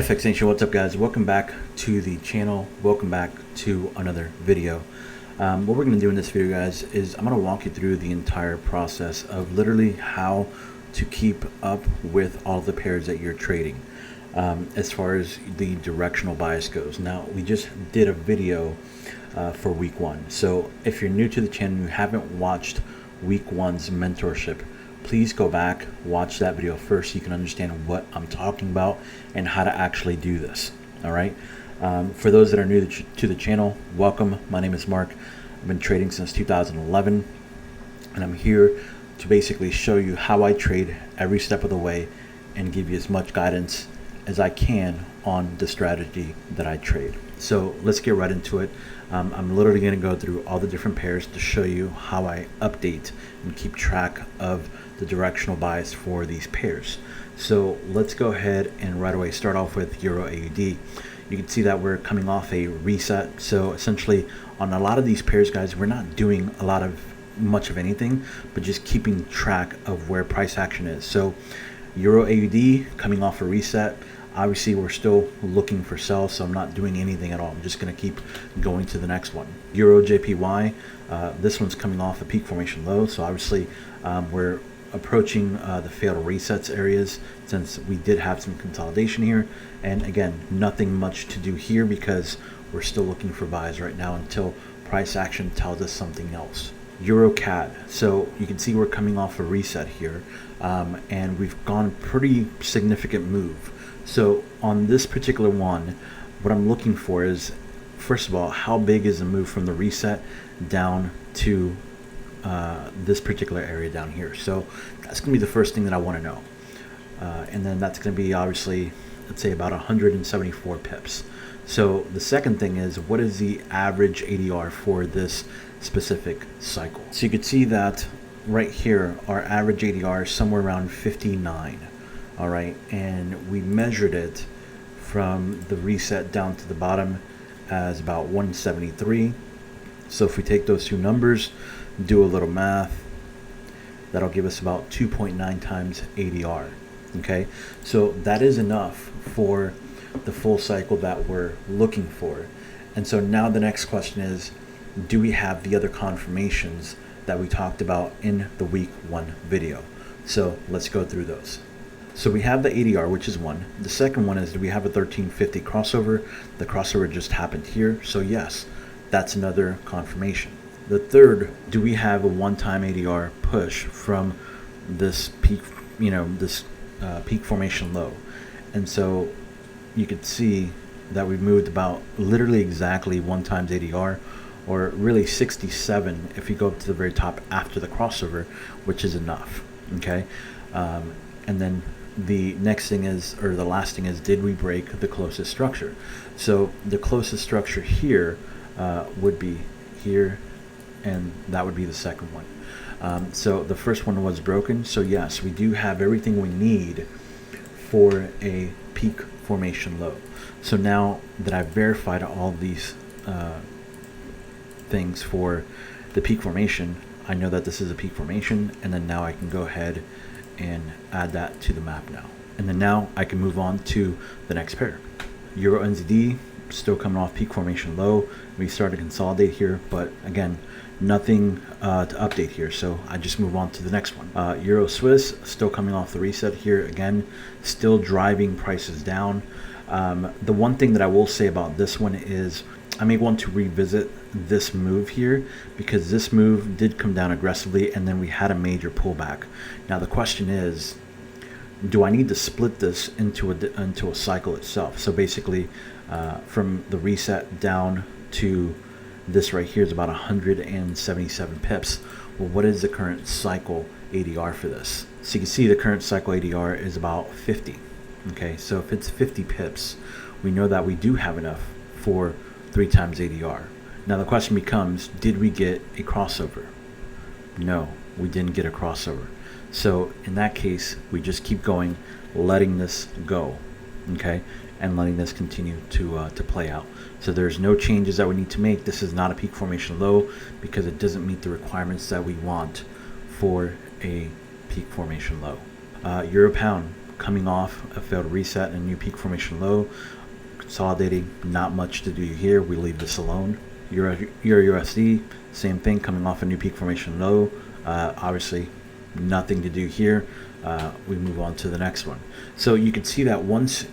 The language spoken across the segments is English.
FXN, what's up guys? Welcome back to the channel. Welcome back to another video. What we're going to do in this video, guys, is I'm going to walk you through the entire process of literally how to keep up with all the pairs that you're trading as far as the directional bias goes. Now, we just did a video for week one. So if you're new to the channel and you haven't watched week one's mentorship, please go back, watch that video first so you can understand what I'm talking about and how to actually do this. All right. For those that are new to the channel, welcome. My name is Mark. I've been trading since 2011, and I'm here to basically show you how I trade every step of the way and give you as much guidance as I can on the strategy that I trade. So let's get right into it. I'm literally going to go through all the different pairs to show you how I update and keep track of the directional bias for these pairs. So let's go ahead and right away start off with Euro AUD. You can see that we're coming off a reset. So essentially on a lot of these pairs, guys, we're not doing much of anything, but just keeping track of where price action is. So Euro AUD coming off a reset. Obviously, we're still looking for sell, so I'm not doing anything at all. I'm just going to keep going to the next one. Euro JPY, this one's coming off a peak formation low, so obviously we're approaching the failed resets areas since we did have some consolidation here. And again, nothing much to do here because we're still looking for buys right now until price action tells us something else. Euro CAD, so you can see we're coming off a reset here, and we've gone pretty significant move. So on this particular one, what I'm looking for is, first of all, how big is the move from the reset down to this particular area down here. So that's going to be the first thing that I want to know. And then that's going to be obviously, let's say about 174 pips. So the second thing is, what is the average ADR for this specific cycle? So you could see that right here, our average ADR is somewhere around 59. All right, and we measured it from the reset down to the bottom as about 173. So if we take those two numbers, do a little math, that'll give us about 2.9 times ADR. Okay, so that is enough for the full cycle that we're looking for. And so now the next question is, do we have the other confirmations that we talked about in the week one video? So let's go through those. So we have the ADR, which is one. The second one is, do we have a 1350 crossover? The crossover just happened here. So yes, that's another confirmation. The third, do we have a one-time ADR push from this peak, this peak formation low? And so you could see that we've moved about literally exactly one times ADR, or really 67 if you go up to the very top after the crossover, which is enough. Okay, and then the next thing is, or the last thing is, did we break the closest structure? So the closest structure here would be here, and that would be the second one. So the first one was broken. So yes, we do have everything we need for a peak formation low. So now that I've verified all these things for the peak formation, I know that this is a peak formation, and then now I can go ahead and add that to the map now. And then now I can move on to the next pair. Euro NZD, still coming off peak formation low. We started to consolidate here, but again, nothing to update here. So I just move on to the next one. Euro Swiss, still coming off the reset here. Again, still driving prices down. The one thing that I will say about this one is I may want to revisit this move here because this move did come down aggressively and then we had a major pullback. Now the question is, do I need to split this into a cycle itself? So basically from the reset down to this right here is about 177 pips. Well, what is the current cycle ADR for this? So you can see the current cycle ADR is about 50. Okay, so if it's 50 pips, we know that we do have enough for 3 times ADR. Now the question becomes, did we get a crossover? No, we didn't get a crossover. So in that case, we just keep going, letting this go, okay, and letting this continue to play out. So there's no changes that we need to make. This is not a peak formation low because it doesn't meet the requirements that we want for a peak formation low. Euro pound coming off a failed reset and a new peak formation low, consolidating, not much to do here. We leave this alone. Euro USD, same thing, coming off a new peak formation low. Obviously, nothing to do here. We move on to the next one. So you can see that once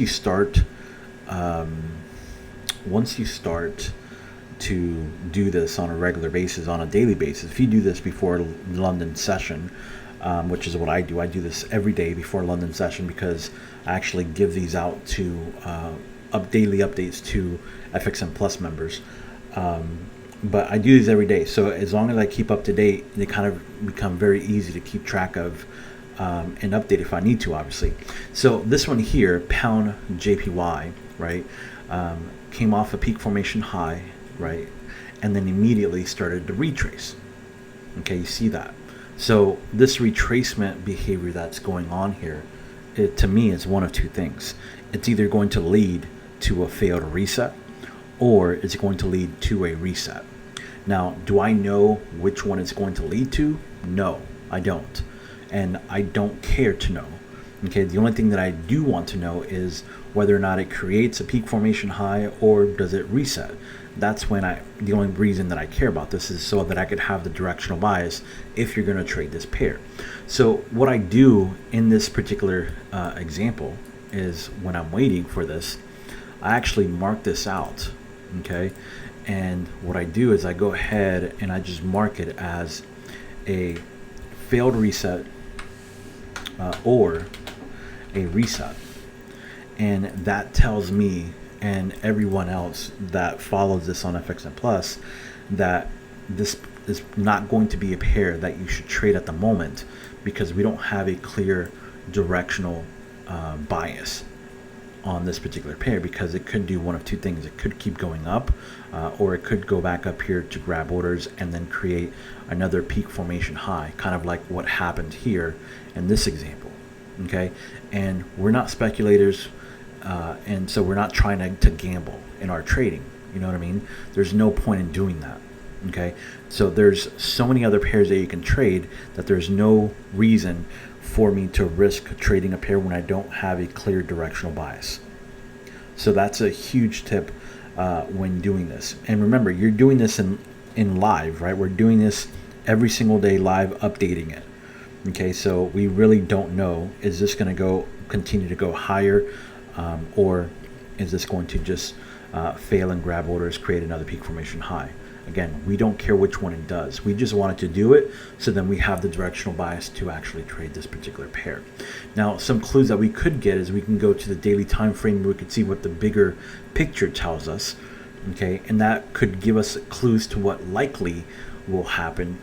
you start to do this on a regular basis, on a daily basis, if you do this before London session, which is what I do this every day before London session, because I actually give these out to daily updates to FXN Plus members. But I do these every day, so as long as I keep up to date, they kind of become very easy to keep track of and update if I need to, obviously. So this one here, pound JPY, right, came off a peak formation high, right, and then immediately started to retrace. Okay, you see that. So this retracement behavior that's going on here, to me, is one of two things. It's either going to lead to a failed reset, or it's going to lead to a reset. Now, do I know which one it's going to lead to? No, I don't. And I don't care to know. Okay, the only thing that I do want to know is whether or not it creates a peak formation high or does it reset. That's when the only reason that I care about this is so that I could have the directional bias if you're going to trade this pair. So what I do in this particular example is, when I'm waiting for this, I actually mark this out. Okay, and what I do is I go ahead and I just mark it as a failed reset or a reset, and that tells me and everyone else that follows this on FXN Plus that this is not going to be a pair that you should trade at the moment, because we don't have a clear directional bias on this particular pair, because it could do one of two things. It could keep going up, or it could go back up here to grab orders and then create another peak formation high, kind of like what happened here in this example. Okay, and we're not speculators, and so we're not trying to gamble in our trading. You know what I mean? There's no point in doing that. Okay, so there's so many other pairs that you can trade that there's no reason for me to risk trading a pair when I don't have a clear directional bias. So that's a huge tip when doing this. And remember, you're doing this in live, right? We're doing this every single day live, updating it. Okay, so we really don't know, is this going to continue to go higher, or is this going to just fail and grab orders, create another peak formation high? Again, we don't care which one it does. We just wanted to do it so then we have the directional bias to actually trade this particular pair. Now, some clues that we could get is we can go to the daily time frame. We could see what the bigger picture tells us, okay, and that could give us clues to what likely will happen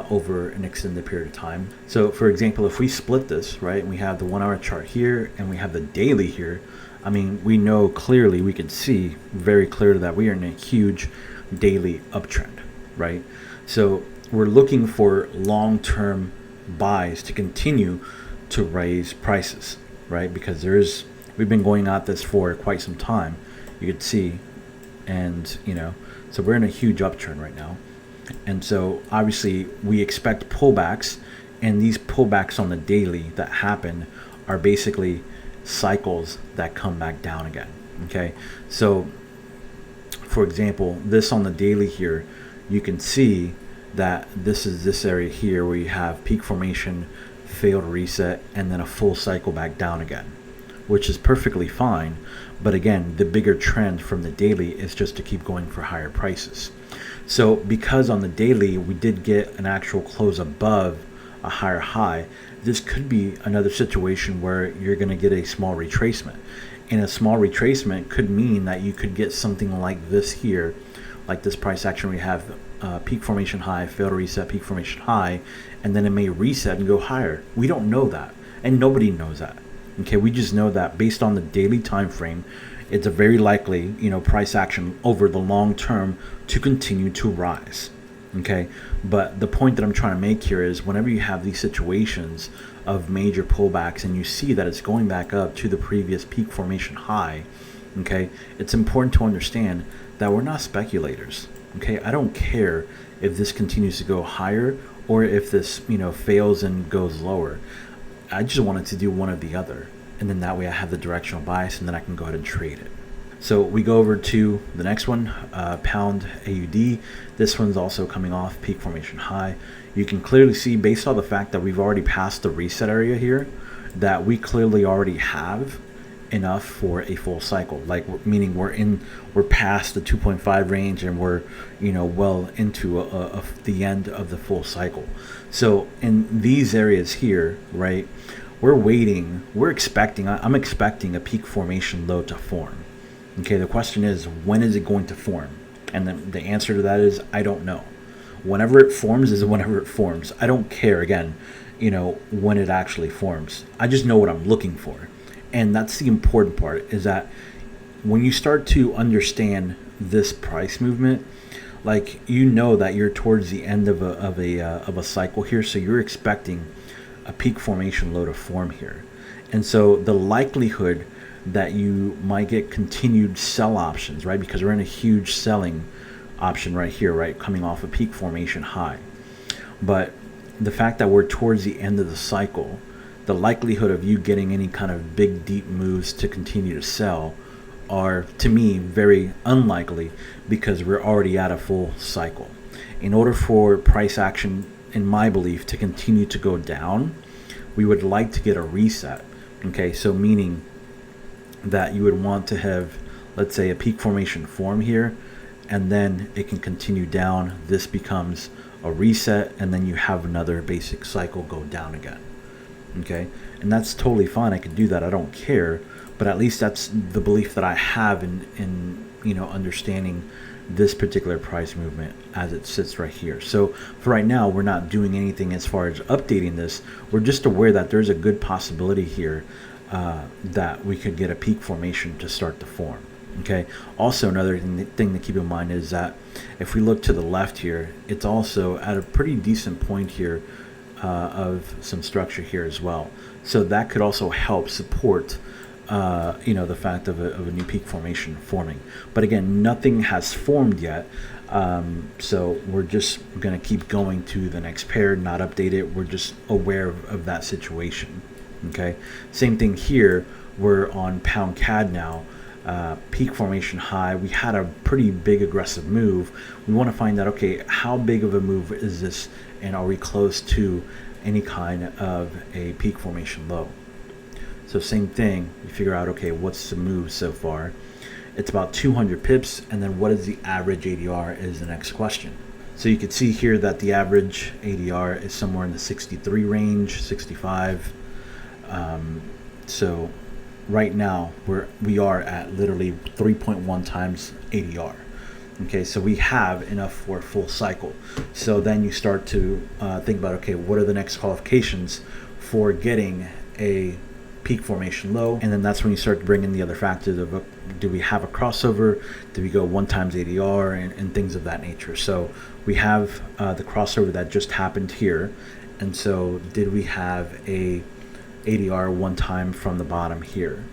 over an extended period of time. So, for example, if we split this, right, and we have the 1 hour chart here and we have the daily here, I mean, we know clearly, we can see very clearly that we are in a huge daily uptrend, right? So we're looking for long-term buys to continue to raise prices, right? Because we've been going at this for quite some time, you could see, and so we're in a huge uptrend right now. And so obviously we expect pullbacks, and these pullbacks on the daily that happen are basically cycles that come back down again. Okay, so for example, this on the daily here, you can see that this is this area here where you have peak formation, failed reset, and then a full cycle back down again, which is perfectly fine. But again, the bigger trend from the daily is just to keep going for higher prices. So because on the daily we did get an actual close above a higher high, this could be another situation where you're going to get a small retracement. And a small retracement could mean that you could get something like this here, like this price action where you have peak formation high, failed reset, peak formation high, and then it may reset and go higher. We don't know that, and nobody knows that. Okay, we just know that based on the daily time frame, it's a very likely, price action over the long term to continue to rise. Okay, but the point that I'm trying to make here is whenever you have these situations of major pullbacks and you see that it's going back up to the previous peak formation high, okay, it's important to understand that we're not speculators. Okay, I don't care if this continues to go higher or if this fails and goes lower. I just wanted to do one or the other. and then that way I have the directional bias, and then I can go ahead and trade it. So we go over to the next one, pound AUD. This one's also coming off peak formation high. You can clearly see, based on the fact that we've already passed the reset area here, that we clearly already have enough for a full cycle. Like, meaning we're past the 2.5 range, and we're well into the end of the full cycle. So in these areas here, right, I'm expecting a peak formation low to form. Okay, the question is, when is it going to form? And the answer to that is, I don't know. Whenever it forms is whenever it forms. I don't care, again, when it actually forms. I just know what I'm looking for. And that's the important part, is that when you start to understand this price movement, like, that you're towards the end of a cycle here, so you're expecting a peak formation low to form here. And so the likelihood that you might get continued sell options, right? Because we're in a huge selling option right here, right? Coming off a peak formation high. But the fact that we're towards the end of the cycle, the likelihood of you getting any kind of big, deep moves to continue to sell are, to me, very unlikely, because we're already at a full cycle. In order for price action, in my belief, to continue to go down, we would like to get a reset. Okay, so meaning that you would want to have, let's say, a peak formation form here, and then it can continue down. This becomes a reset, and then you have another basic cycle go down again. Okay, and that's totally fine. I could do that. I don't care. But at least that's the belief that I have in understanding this particular price movement as it sits right here. So for right now, we're not doing anything as far as updating this. We're just aware that there's a good possibility here that we could get a peak formation to start to form. Okay. Also, another thing to keep in mind is that if we look to the left here, it's also at a pretty decent point here of some structure here as well. So that could also help support the fact of a new peak formation forming. But again, nothing has formed yet. So we're just going to keep going to the next pair, not update it. We're just aware of that situation. Okay. Same thing here. We're on pound CAD now. Peak formation high. We had a pretty big aggressive move. We want to find out, okay, how big of a move is this, and are we close to any kind of a peak formation low? So same thing, you figure out, okay, what's the move so far? It's about 200 pips, and then what is the average ADR is the next question. So you can see here that the average ADR is somewhere in the 63 range, 65. So right now we are at literally 3.1 times ADR. Okay, so we have enough for a full cycle. So then you start to think about, okay, what are the next qualifications for getting a peak formation low? And then that's when you start to bring in the other factors of, do we have a crossover? Do we go 1 times ADR and things of that nature? So we have the crossover that just happened here. And so did we have a ADR 1 time from the bottom here?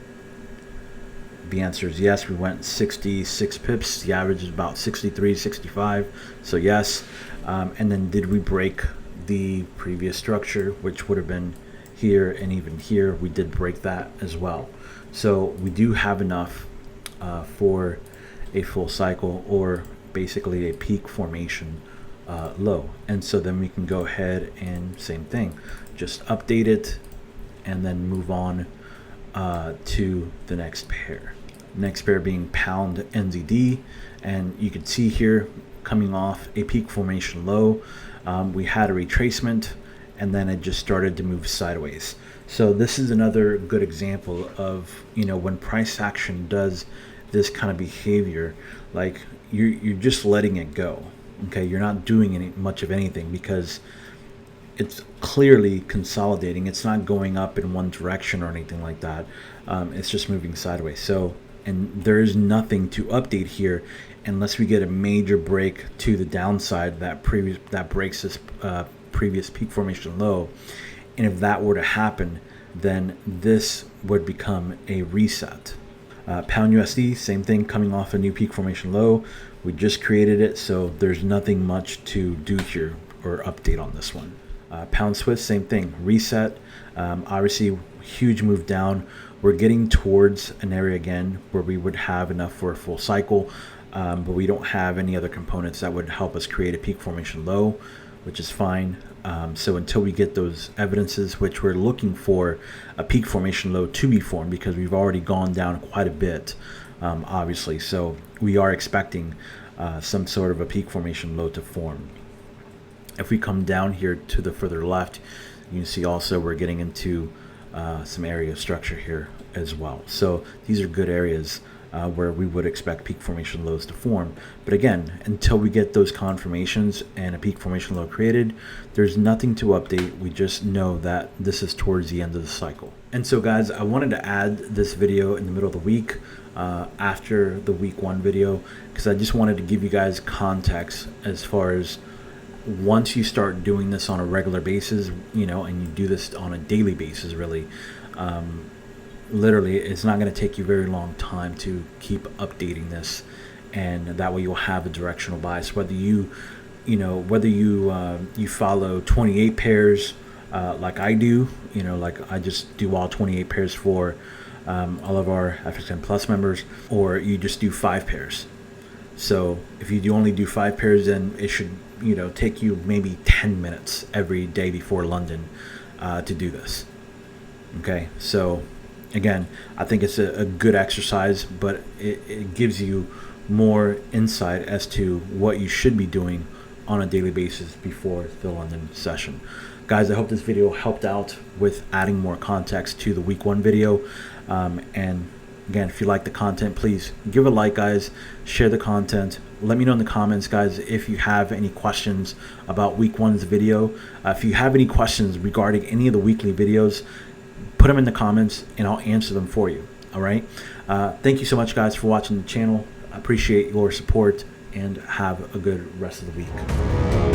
The answer is yes. We went 66 pips. The average is about 63, 65. So yes. And then did we break the previous structure, which would have been here and even here? We did break that as well. So we do have enough for a full cycle, or basically a peak formation low. And so then we can go ahead and same thing, just update it and then move on to the next pair. Next pair being pound NZD, and you can see here coming off a peak formation low, we had a retracement, and then it just started to move sideways. So this is another good example of, when price action does this kind of behavior, like you're just letting it go. Okay, you're not doing much of anything, because it's clearly consolidating. It's not going up in one direction or anything like that. It's just moving sideways. So, and there is nothing to update here unless we get a major break to the downside that breaks this previous peak formation low. And if that were to happen, then this would become a reset. Pound USD, same thing, coming off a new peak formation low. We just created it, so there's nothing much to do here or update on this one. Pound Swiss, same thing, reset. Obviously, huge move down. We're getting towards an area again where we would have enough for a full cycle, but we don't have any other components that would help us create a peak formation low, which is fine. So until we get those evidences, which we're looking for a peak formation low to be formed, because we've already gone down quite a bit, obviously. So we are expecting some sort of a peak formation low to form. If we come down here to the further left, you can see also we're getting into some area of structure here as well. So these are good areas where we would expect peak formation lows to form. But again, until we get those confirmations and a peak formation low created, there's nothing to update. We just know that this is towards the end of the cycle. And so guys, I wanted to add this video in the middle of the week after the week 1 video, because I just wanted to give you guys context as far as once you start doing this on a regular basis, you know, and you do this on a daily basis, really, literally, it's not going to take you very long time to keep updating this, and that way you'll have a directional bias. Whether you follow 28 pairs like I do, you know, like I just do all 28 pairs for all of our FXN Plus members, or you just do 5 pairs. So if you only do 5 pairs, then it should, you know, take you maybe 10 minutes every day before London to do this. Okay, so again, I think it's a good exercise, but it gives you more insight as to what you should be doing on a daily basis before the London session. Guys, I hope this video helped out with adding more context to the week 1 video. And again, if you like the content, please give a like, guys. Share the content. Let me know in the comments, guys, if you have any questions about week 1's video. If you have any questions regarding any of the weekly videos, put them in the comments and I'll answer them for you. All right. Thank you so much, guys, for watching the channel. I appreciate your support and have a good rest of the week.